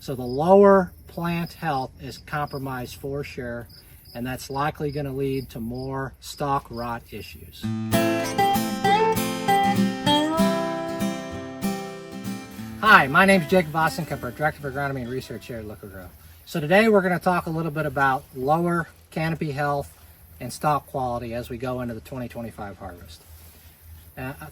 So the lower plant health is compromised for sure, and that's likely going to lead to more stalk rot issues. Hi, my name is Jacob Vossenkemper, Director of Agronomy and Research here at Liqui-Grow. So today we're going to talk a little bit about lower canopy health and stalk quality as we go into the 2025 harvest.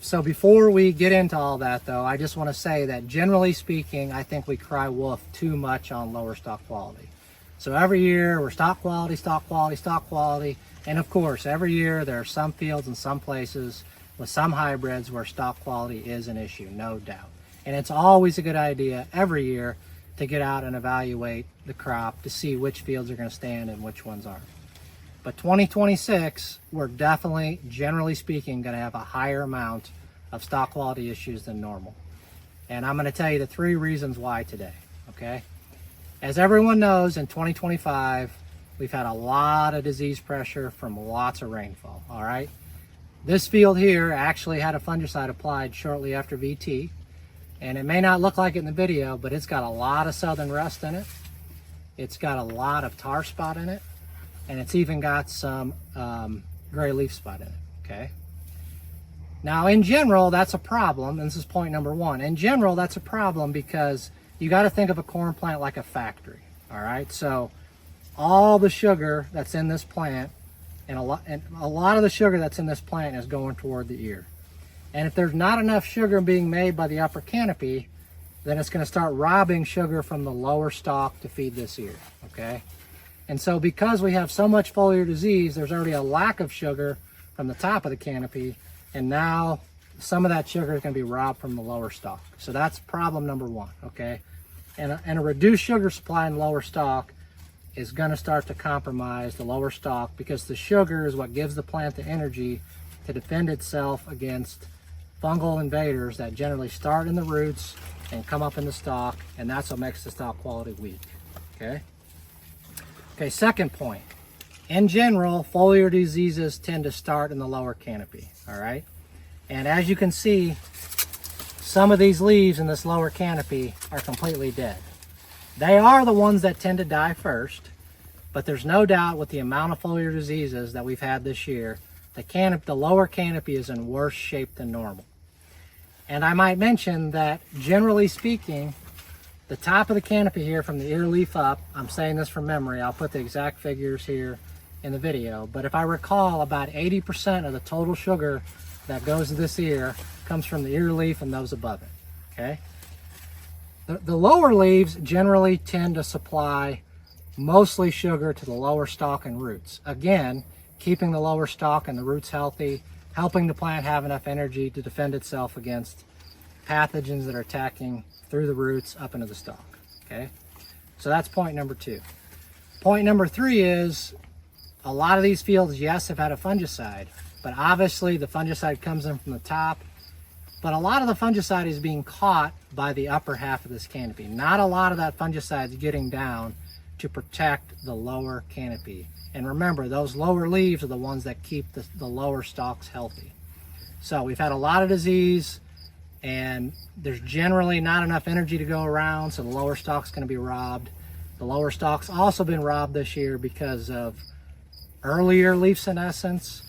So before we get into all that though, I just want to say that generally speaking, I think we cry wolf too much on lower stalk quality. So every year we're stalk quality, stalk quality, stalk quality. And of course, every year there are some fields and some places with some hybrids where stalk quality is an issue, no doubt. And it's always a good idea every year to get out and evaluate the crop to see which fields are going to stand and which ones aren't. But 2026, we're definitely, generally speaking, going to have a higher amount of stalk quality issues than normal. And I'm going to tell you the 3 reasons why today, okay? As everyone knows, in 2025, we've had a lot of disease pressure from lots of rainfall, all right? This field here actually had a fungicide applied shortly after VT, and it may not look like it in the video, but it's got a lot of southern rust in it. It's got a lot of tar spot in it, and it's even got some gray leaf spot in it, okay? Now, in general, that's a problem, and this is point number 1. In general, that's a problem because you got to think of a corn plant like a factory, all right? So all the sugar that's in this plant, and a lot of the sugar that's in this plant is going toward the ear. And if there's not enough sugar being made by the upper canopy, then it's going to start robbing sugar from the lower stalk to feed this ear, okay? And so because we have so much foliar disease, there's already a lack of sugar from the top of the canopy, and now some of that sugar is going to be robbed from the lower stalk. So that's problem number 1, okay? And a reduced sugar supply in the lower stalk is going to start to compromise the lower stalk because the sugar is what gives the plant the energy to defend itself against fungal invaders that generally start in the roots and come up in the stalk, and that's what makes the stalk quality weak, okay? Okay, second point. In general, foliar diseases tend to start in the lower canopy, all right? And as you can see, some of these leaves in this lower canopy are completely dead. They are the ones that tend to die first, but there's no doubt with the amount of foliar diseases that we've had this year, the lower canopy is in worse shape than normal. And I might mention that generally speaking, the top of the canopy here from the ear leaf up, I'm saying this from memory, I'll put the exact figures here in the video, but if I recall, about 80% of the total sugar that goes to this ear comes from the ear leaf and those above it, okay? The lower leaves generally tend to supply mostly sugar to the lower stalk and roots. Again, keeping the lower stalk and the roots healthy, helping the plant have enough energy to defend itself against pathogens that are attacking through the roots up into the stalk, okay? So that's point number 2. Point number 3 is a lot of these fields, yes, have had a fungicide, but obviously the fungicide comes in from the top, but a lot of the fungicide is being caught by the upper half of this canopy. Not a lot of that fungicide is getting down to protect the lower canopy. And remember, those lower leaves are the ones that keep the lower stalks healthy. So we've had a lot of disease, and there's generally not enough energy to go around, so the lower stalk's going to be robbed. The lower stalk's also been robbed this year because of earlier leaf senescence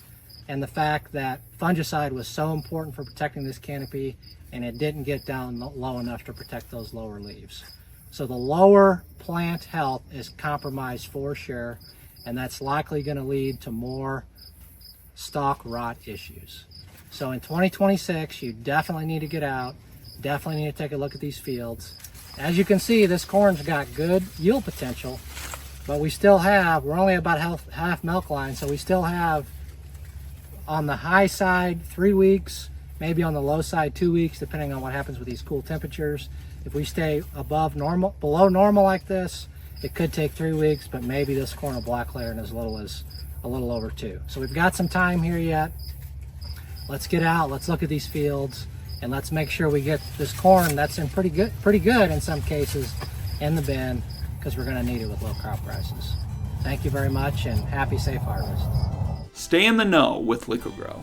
and the fact that fungicide was so important for protecting this canopy, and it didn't get down low enough to protect those lower leaves. So the lower plant health is compromised for sure, and that's likely going to lead to more stalk rot issues. So in 2026, you definitely need to get out, definitely need to take a look at these fields. As you can see, this corn's got good yield potential, but we still have, we're only about half milk line, so we still have on the high side 3 weeks, maybe on the low side 2 weeks, depending on what happens with these cool temperatures. If we stay below normal like this, it could take 3 weeks, but maybe this corn will black layer in as little as a little over 2. So we've got some time here yet. Let's get out, let's look at these fields, and let's make sure we get this corn that's in pretty good in some cases in the bin, because we're going to need it with low crop prices. Thank you very much, and happy safe harvest. Stay in the know with Liqui-Grow.